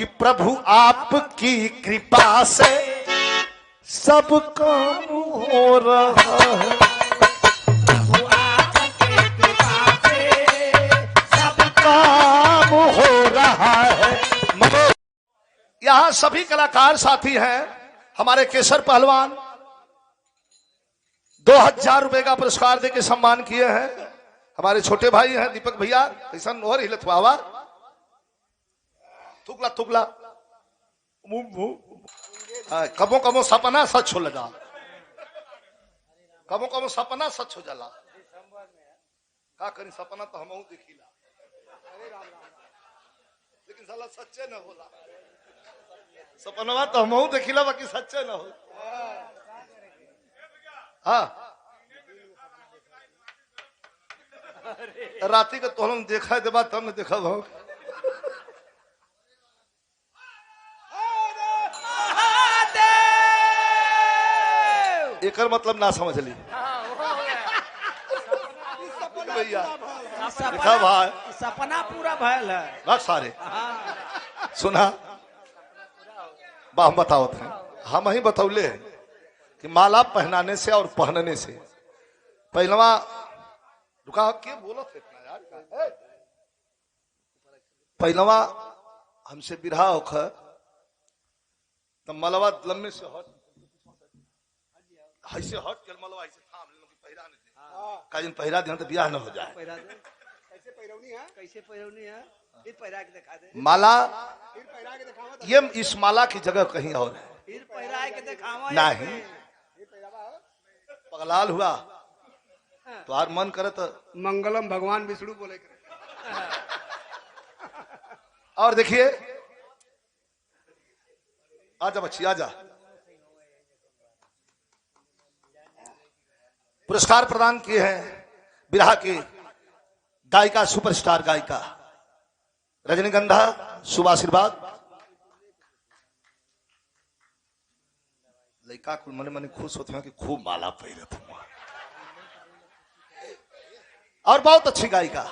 कि प्रभु आपकी कृपा से सब काम हो रहा है। प्रभु आपकी कृपा से सब काम हो रहा है। यहाँ सभी कलाकार साथी हैं। हमारे केसर पहलवान 2000 रुपए का पुरस्कार देके सम्मान किए हैं। हमारे छोटे भाई हैं दीपक भैया, ऐसा और हिलत हुआ थुकला थुकला कबो कबो सपना सच हो लगा, कबो कबो सपना सच हो जाला। का करी सपना तो हम देखिला, लेकिन साला सच्चे न होला। सपनवा तो हम देखिला बाकी सच्चे न हो। हाँ राती के तो हम देखा दे बात तब न देखा भाव। एकर मतलब ना समझ ली भैया। देखा भाई सपना पूरा भयल है ना सारे सुना बा। हम बताओ थे, हम ही बतौले हैं कि माला पहनाने से और पहनने से पहलवा रुका के बोला थे इतना यार। पहलवा हमसे बिरहा होकर तो मलवा लम्बे से हट ऐसे हट के मलवा ऐसे थाम ले कि पहिरा नहीं दे। का जिन पहिरा दे तो ब्याह न हो जाए। कैसे पैरवनी है फिर पैरा के दिखा दे। माला फिर पैरा के दिखावा ये इस माला की जगह कहीं और है। फिर पैरा के दिखावा नहीं पगलाल हुआ तो हर मन करे तो मंगलम भगवान विष्णु बोले। और देखिए आजा बच्ची आजा। पुरस्कार प्रदान किए हैं बिरहा की गायिका, सुपरस्टार गायिका रजनीगंधा। शुभ आशीर्वाद। लड़का कुल मने मने खुश होते हैं कि खूब माला पहरे तुम और बहुत अच्छी गायिका।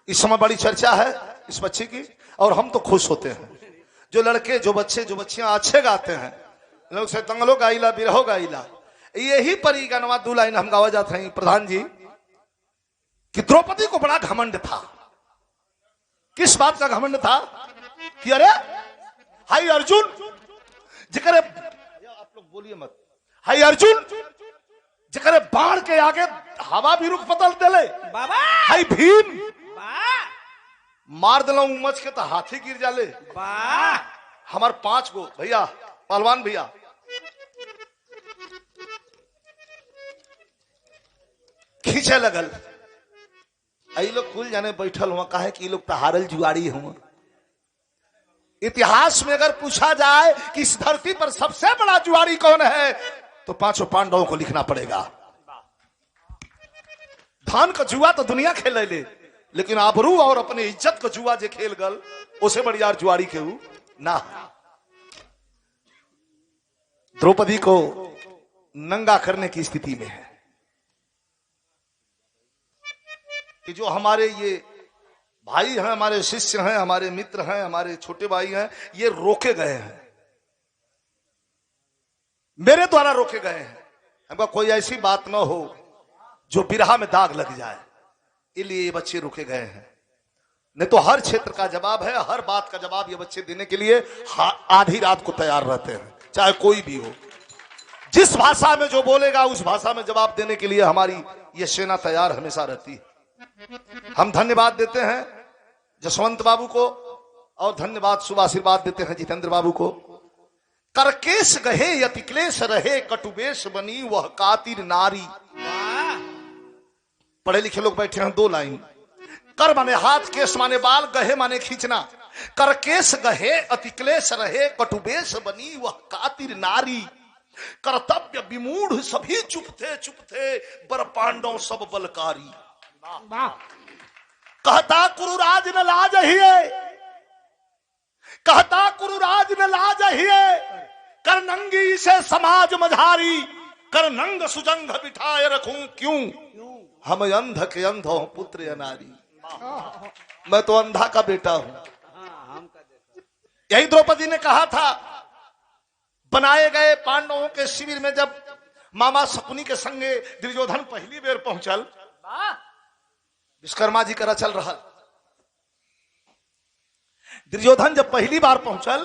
इस समय बड़ी चर्चा है इस बच्ची की और हम तो खुश होते हैं। जो लड़के जो बच्चे जो बच्चियां अच्छे गाते हैं लोग से तंगलो गाइला बिरहो गाइला यही परी गनवा 2 लाइन हम गावा जाते हैं प्रधान जी कि द्रौपदी को बड़ा घमंड था। किस बात का घमंड था कि अरे हाय अर्जुन जिकरे आप लोग बोलिए मत। हाय अर्जुन जिकरे बाढ़ के आगे हवा भी रुख बदल देले बाबा। हाय भीम मार दिला उमच के तो हाथी गिर जाले। हमार 5 गो भैया पहलवान भैया खींचे लगल। आई लोग कुल जाने बैठल हुआ काहे कि लोग तो हारल जुआरी हुआ। इतिहास में अगर पूछा जाए कि इस धरती पर सबसे बड़ा जुआरी कौन है तो 5 पांडवों को लिखना पड़ेगा। धान का जुआ तो दुनिया खेले ले, लेकिन आबरू और अपने इज्जत का जुआ जे खेल गल उसे बड़ी यार जुआरी के ना। द्रौपदी को नंगा करने की स्थिति में है कि जो हमारे ये भाई हैं, हमारे शिष्य हैं, हमारे मित्र हैं, हमारे छोटे भाई हैं, ये रोके गए हैं, मेरे द्वारा रोके गए हैं। हमको कोई ऐसी बात ना हो जो बिरहा में दाग लग जाए, इसलिए ये बच्चे रुके गए हैं। नहीं तो हर क्षेत्र का जवाब है, हर बात का जवाब ये बच्चे देने के लिए आधी रात को तैयार रहते हैं, चाहे कोई भी हो। जिस भाषा में जो बोलेगा उस भाषा में जवाब देने के लिए हमारी ये सेना तैयार हमेशा रहती है। हम धन्यवाद देते हैं जसवंत बाबू को और धन्यवाद शुभ आशीर्वाद देते हैं जितेंद्र बाबू को। करकेश गहे यतिक्लेश रहे कटुबेश बनी वह कातिर नारी। पढ़े लिखे लोग बैठे हैं 2 लाइन। कर माने हाथ, केश माने बाल, गहे माने खींचना। करकेश गहे अतिक्लेश रहे कटुबेश बनी वह कातिर नारी। कर्तव्य विमूढ़ सभी चुप थे बर पांडव सब बलकारी। कहता कुरुराज न लाज हिए, कहता कुरुराज न लाज हिए, कर नंगी से समाज मझारी, कर नंग सुजंग बिठाए रखूं क्यों, हम अंध के अंध हूं पुत्र अनारी। मैं तो अंधा का बेटा हूं, यही द्रौपदी ने कहा था बनाए गए पांडवों के शिविर में जब मामा शकुनी के संगे दुर्योधन पहली बेर पहुंचल, विश्वकर्मा जी का चल रहा। दुर्योधन जब पहली बार पहुंचल,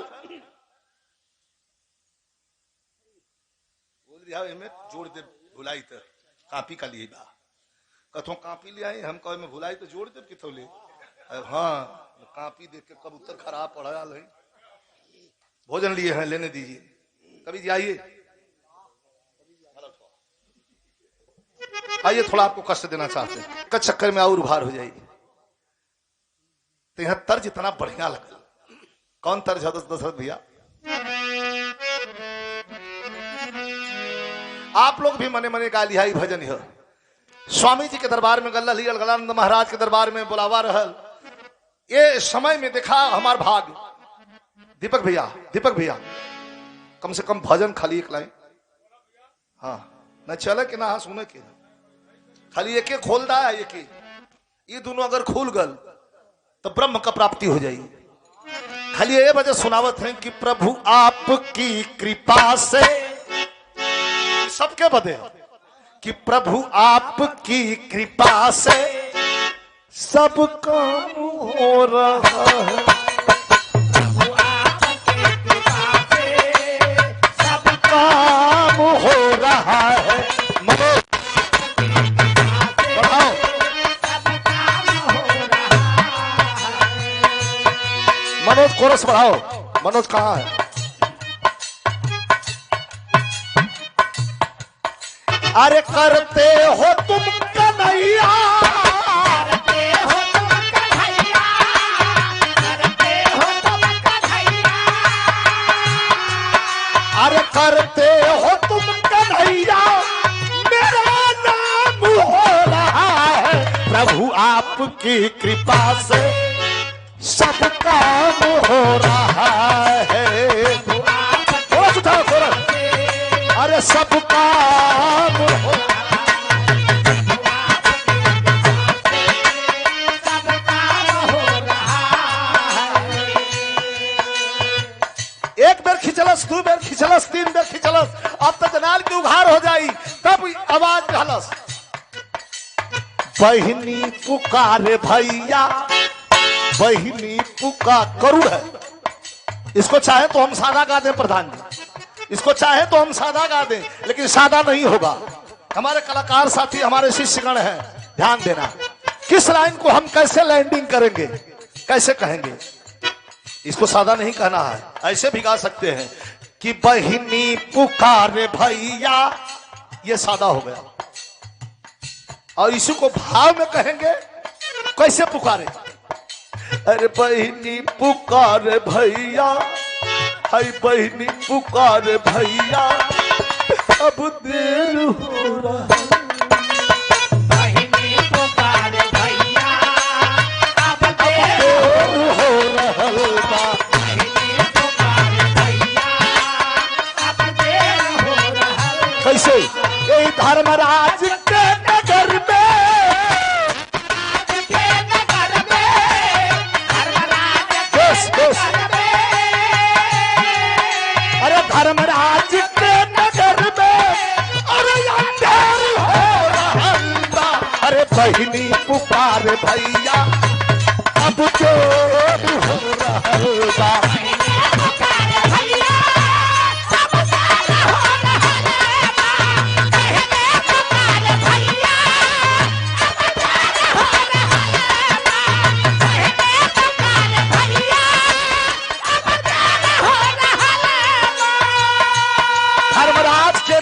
बोल दिया में जोड़ दे भुलाई तो कापी का लिए बा कथों कापी ले आए, हम कहे में भुलाई तो जोड़ दे किथों ले। हाँ कापी देख के कबूतर खराब पड़ा है। भोजन लिए हैं, लेने दीजिए, कभी जाइए, आइए, थोड़ा आपको कष्ट देना चाहते हैं, कच्छ चक्कर में और उभार हो जाएगी। तो यह तर्ज इतना बढ़िया लगा। कौन तर्ज है दशरथ भैया? आप लोग भी मने मने गा लिया भजन है। स्वामी जी के दरबार में गल्ला अलगलानंद महाराज के दरबार में बुलावा रहल। ये समय में देखा हमार भाग दीपक भैया कम से कम भजन खाली एक लाइन, हाँ न चले कि ना सुने के, खाली एक खोल दा है। ये दोनों अगर खुल गल तो ब्रह्म का प्राप्ति हो जाएगी। खाली ये वजह सुनावत है कि प्रभु आपकी कृपा से, सबके बदे कि प्रभु आपकी कृपा से सब काम हो रहा है। प्रभु आपकी कृपा से सब काम हो रहा है। मनोज बढ़ाओ, मनोज कोरस बढ़ाओ। मनोज कहाँ है? अरे करते हो तुम कन्हैया, करते हो तुम कन्हैया, करते हो तुम कन्हैया, अरे करते हो तुम कन्हैया, मेरा नाम हो रहा है। प्रभु आपकी कृपा से सब काम हो रहा है। अरे सब काम हो, सब काम हो रहा है। एक बेर खिंचलस, दो बेर खिंचलस, तीन बेर खिंचलस, अब तो जनाल की उघार हो जाई। तब आवाज हलस, बहिनी पुकारे भैया, बहिनी पुकार। करुण है, इसको चाहे तो हम सादा गा दें प्रधान जी, इसको चाहे तो हम सादा गा दें, लेकिन सादा नहीं होगा। हमारे कलाकार साथी, हमारे शिष्यगण हैं, ध्यान देना। किस लाइन को हम कैसे लैंडिंग करेंगे, कैसे कहेंगे, इसको सादा नहीं कहना है। ऐसे भी गा सकते हैं कि बहिनी पुकारे भैया, ये सादा हो गया। और इसी को भाव में कहेंगे, कैसे पुकारे? अरे बहिनी पुकारे भैया, हाय बहिनी पुकार भैया, अब देर हो रहा। बहिनी पुकार भैया, अब देर हो रहा। बहिनी पुकार भैया, अब देर हो रहा। कैसे? यही धर्मराज के नगर में, धर्मराज के नगर में, अरे अंधेर हो रहा। अरे बहिनी पुकार भैया, अब जोर हो रहा।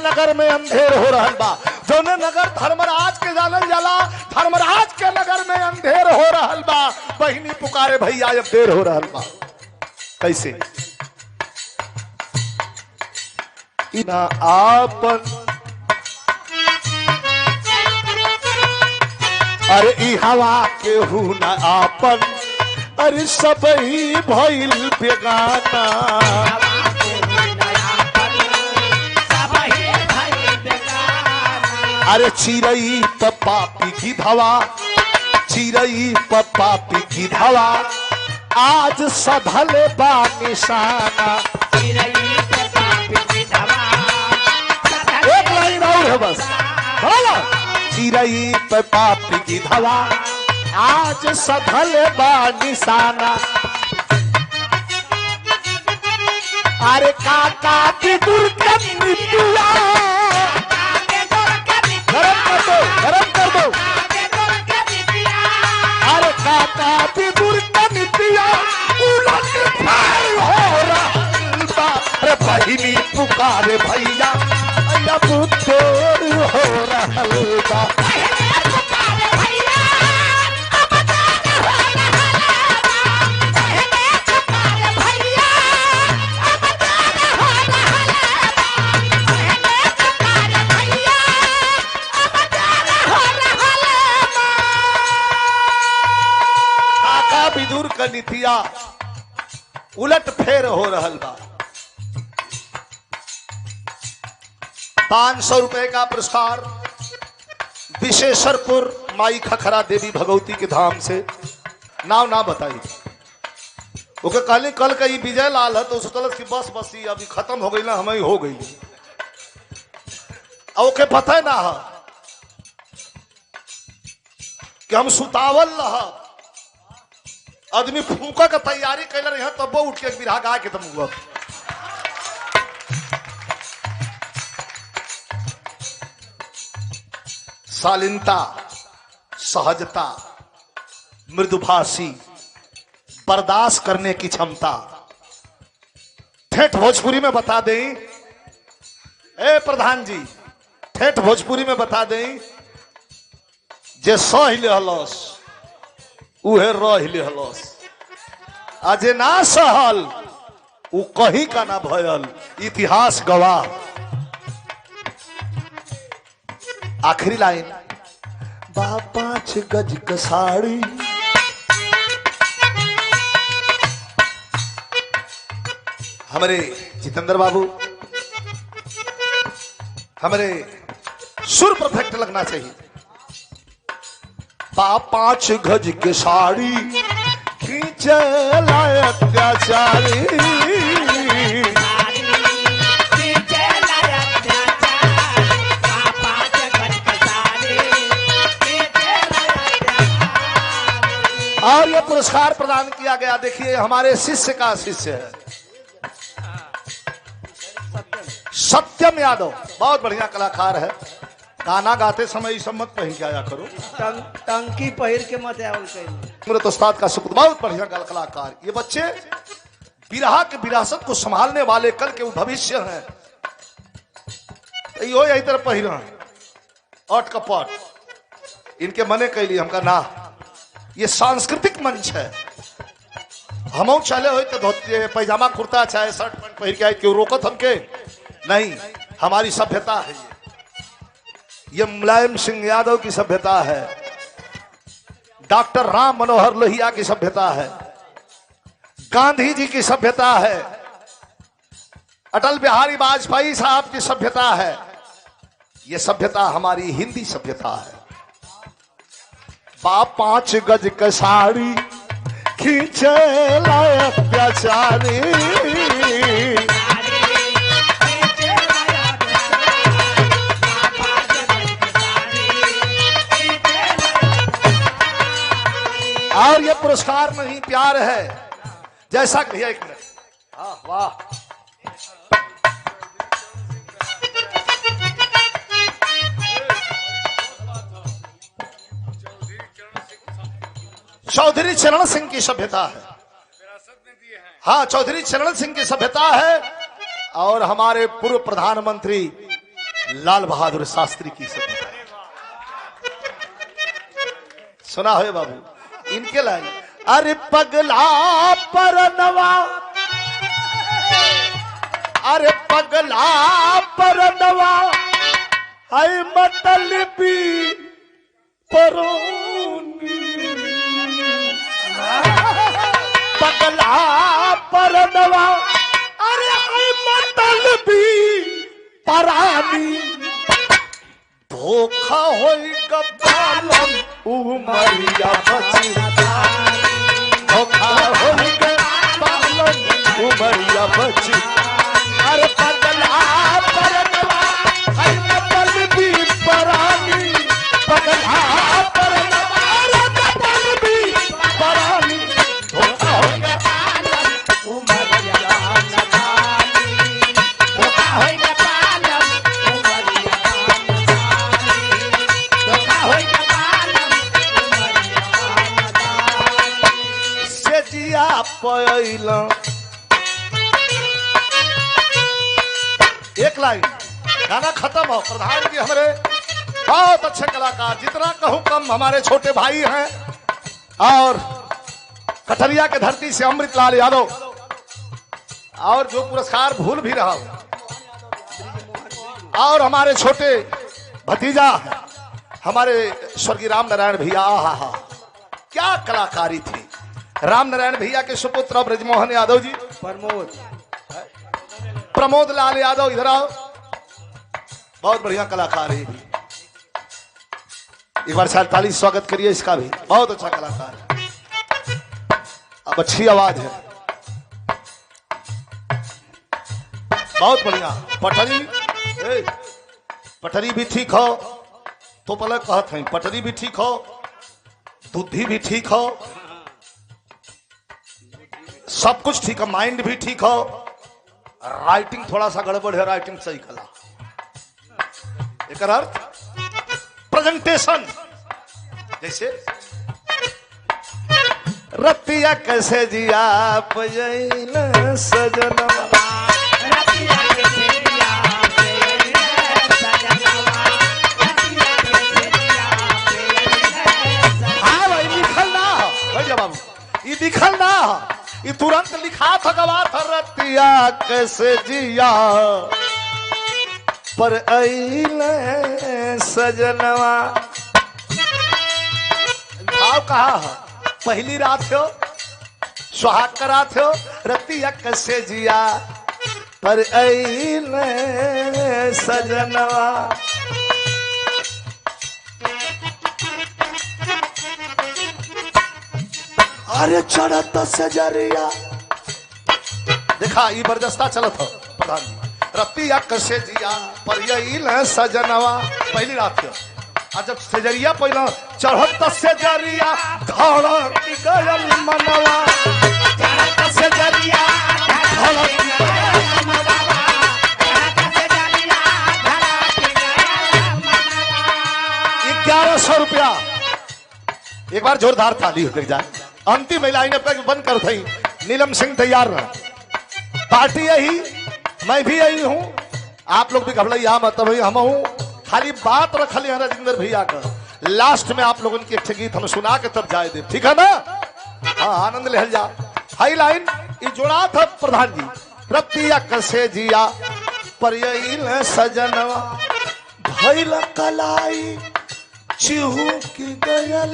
नगर में अंधेर हो रहा बा। जोने नगर धर्मराज के जानल जाला, धर्मराज के नगर में अंधेर हो रहा बा। बहिनी पुकारे भैया, अब देर हो रहा बा। कैसे? इना आपन, अरे ई हवा के हु न आपन, अरे सब ही भइल बेगाना। अरे चिरई पपापी की धवा, चिरई पपापी की धवा, आज सधल बा निशाना। एक लाइन और है बस, बोलो। चिरई पे पापी की धवा आज सधल बा निशाना। अरे काका की दुर्गतिया गरम कर दो, गरम कर दो। अरे काका की दुर्गतिया उलट फेर हो रहा। अरे बहिनी पुकारे भैया अब देर हो रहा। विदुर का नीतिया उलट फेर हो रहल बा। 500 रुपए का पुरस्कार विशेषरपुर माई खखरा देवी भगवती के धाम से। नाम ना बताई ओके कहली कल का विजय लाल है तो सोचल कि बस बस ये अभी खत्म हो गई ना, हमें हो गई। ओके पता है ना है कि हम सुतावल रहा आदमी फूका का तैयारी कैले रहे तब वो उठ के बिरहा गा के तुम हुआ। शालीनता, सहजता, मृदुभाषी, बर्दाश्त करने की क्षमता। ठेठ भोजपुरी में बता दें, ए प्रधान जी, ठेठ भोजपुरी में बता दें, जे सह लेहलस उहे रह लेहलस, अजे ना सहल उ कहीं का ना भयल, इतिहास गवाह। आखिरी लाइन, बा 5 गज का साड़ी हमारे जितेंद्र बाबू, हमारे सुर परफेक्ट लगना चाहिए। बा 5 गज के साड़ी खींचे लाए अत्याचारी। और ये पुरस्कार प्रदान किया गया, देखिए हमारे शिष्य का शिष्य है सत्यम यादव, बहुत बढ़िया कलाकार है। गाना गाते समय इस मत पहन के आया करो, टंकी पहिर के मत आवल मेरे तो उस्ताद का शुक्र, बहुत बढ़िया कलाकार। ये बच्चे बिरहा के विरासत को संभालने वाले कल के वो भविष्य हैं। यो यही तरह पहिरा अट कपट इनके मने के लिए हमका ना, ये सांस्कृतिक मंच है। हम चले हो तो धोती पैजामा कुर्ता चाहे शर्ट पैंट पहिर के आए, क्यों रोकत हमके नहीं। हमारी सभ्यता है ये मुलायम सिंह यादव की सभ्यता है, डॉक्टर राम मनोहर लोहिया की सभ्यता है, गांधी जी की सभ्यता है, अटल बिहारी वाजपेयी साहब की सभ्यता है। ये सभ्यता हमारी हिंदी सभ्यता है। बा 5 गज का साड़ी खींचे लाए अत्याचारी। और ये पुरस्कार नहीं प्यार है, जैसा भैया एक मिनट, वाह चौधरी चरण सिंह की सभ्यता है। हाँ, चौधरी चरण सिंह की सभ्यता है और हमारे पूर्व प्रधानमंत्री लाल बहादुर शास्त्री की सभ्यता है। सुना है बाबू इनके लाइन, अरे पगला परनवा, अरे पगला परनवा है मतलबी परोनी। पगला परनवा अरे है मतलबी परानी। धोखा होइगा पालन उमरिया बची, धोखा होइगा उमरिया बची अरे पगला परनवा है मतलबी परानी पगला परनवा अरे मतलबी परानी धोखा हो गया पयला एक लाइन गाना खत्म हो। प्रधान जी हमारे बहुत अच्छे कलाकार, जितना कहूं कम। हमारे छोटे भाई हैं और कटरिया के धरती से अमृतलाल यादव, और जो पुरस्कार भूल भी रहा हूं, और हमारे छोटे भतीजा हमारे स्वर्गीय राम नारायण भैया। आहा क्या कलाकारी थी। राम नारायण भैया के सुपुत्र ब्रजमोहन यादव जी, प्रमोद लाल यादव, इधर आओ, बहुत बढ़िया कलाकार है। एक बार शायद ताली स्वागत करिए इसका भी, बहुत अच्छा कलाकार है। अब अच्छी आवाज है, बहुत बढ़िया। पटरी भी ठीक हो तो पलक कहत है, पटरी भी ठीक हो, बुद्धि भी ठीक हो, सब कुछ ठीक है, माइंड भी ठीक हो, राइटिंग थोड़ा सा गड़बड़ है, राइटिंग सही कला। एक अर्थ प्रेजेंटेशन, जैसे रतिया कैसे जिया पयैन सजनवा, हाँ भाई लिखल ना भैया बाबू, ये लिखल ना, ये तुरंत लिखा था गवा था। रतिया कैसे जिया पर अइले सजनवा, भाव कहा पहली रात हो, सुहाग का रात हो, रतिया कैसे जिया पर अइले सजनवा। अरे चढ़त सजरिया, देखा ये बरदस्ता चलत हो प्रधान। रतिया कैसे जिया पर यही सजनवा, पहली रात हो, और जब सजरिया पहला चढ़त सजरिया धड़क गयल मनवा, चढ़त सजरिया धड़क गयल मनवा, चढ़त सजरिया धड़क गयल मनवा। 1100 रुपया, एक बार जोरदार ताली हो जाए। अंतिम लाइन अब बंद कर थी। नीलम सिंह तैयार रहा, पार्टी यही, मैं भी यही हूं, आप लोग भी घबराइए मत, भाई हम हूं, खाली बात रखल है राजेंद्र भैया का। लास्ट में आप लोगों की एक गीत हम सुना के तब जाए दे, ठीक है ना? हाँ आनंद ले जा। हाई लाइन ये जोड़ा था प्रधान जी, रतिया कैसे जिया पर यही सजनवा, भइल कलाई चिहू की गयल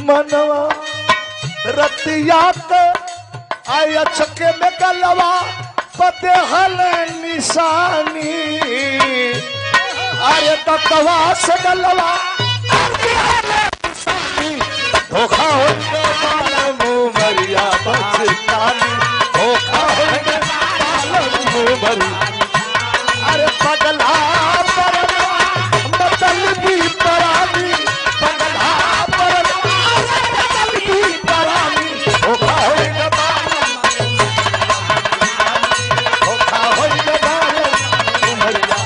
मनवा, रतिया आया चक्के में गलवा पते हल निशानी, अरे ततवा से गलवा धोखा हो गया मुमरिया बचतानी, धोखा हो गया मुमरिया, अरे पगला परनवा मतलबी परानी, पगला परनवा मतलबी परानी, धोखा हो गया, धोखा हो गया मुमरिया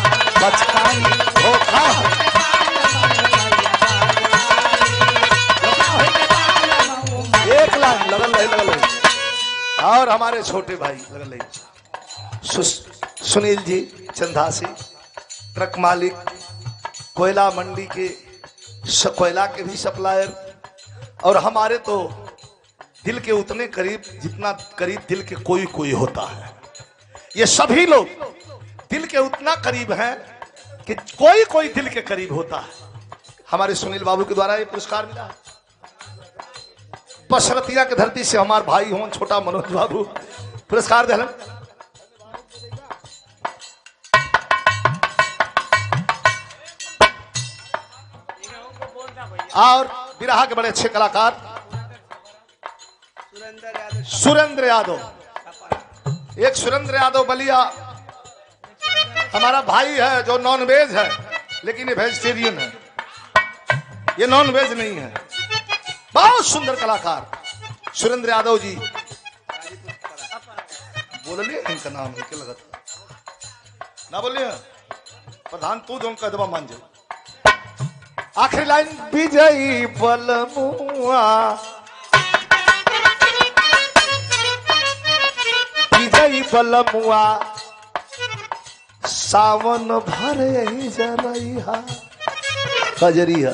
बचतानी, धोखा। एक लाख लगल और हमारे छोटे भाई लगल सुनील जी चंदासी, ट्रक मालिक, कोयला मंडी के कोयला के भी सप्लायर, और हमारे तो दिल के उतने करीब जितना करीब दिल के कोई कोई होता है। ये सभी लोग दिल के उतना करीब हैं कि कोई कोई दिल के करीब होता है। हमारे सुनील बाबू के द्वारा ये पुरस्कार मिला है। पशरतिया के धरती से हमारे भाई हों छोटा मनोज बाबू पुरस्कार दिलन। और बिरहा के बड़े अच्छे कलाकार सुरेंद्र यादव एक सुरेंद्र यादव बलिया हमारा भाई है जो नॉन वेज है, लेकिन ये वेजिटेरियन है, ये नॉन वेज नहीं है। बहुत सुंदर कलाकार सुरेंद्र यादव जी। बोलिए इनका नाम है क्या लगा था ना, बोलिए प्रधान तू जो उनका दबा मान जाए। आखिरी लाइन विजयी बलमुआ, विजयी बलमुआ सावन भर यही जरैहा कजरिया,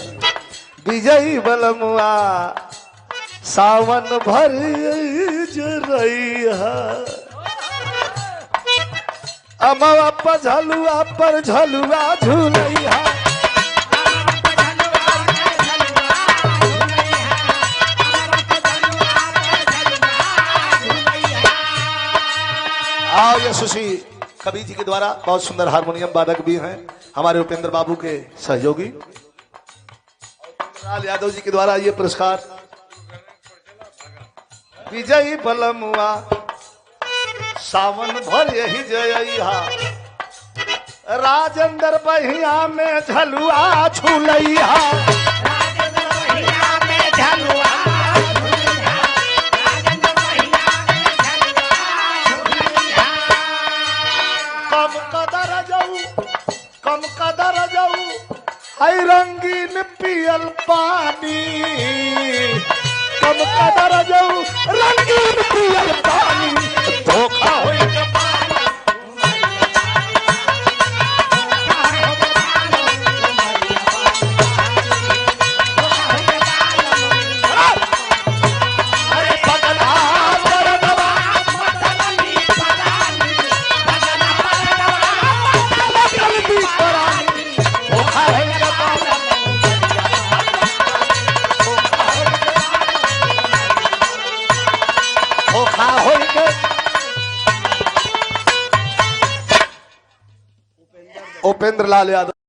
विजयी बलमुआ सावन भर यही जरैहा। अमवा पर झलुआ झूलैहा, आओ यशस्वी कवि जी के द्वारा बहुत सुंदर हारमोनियम वादक भी हैं हमारे उपेंद्र बाबू के सहयोगी, लाल यादव जी के द्वारा ये पुरस्कार। विजयी बलमुआ सावन भर यही जयहा, राजेंद्र बहिया में झलुआ झूलैहा, कम कदर जाऊ हाय रंगीन पियल पानी, कम कदर जाऊ रंगीन पियल पानी, धोखा हो उपेंद्र लाल यादव।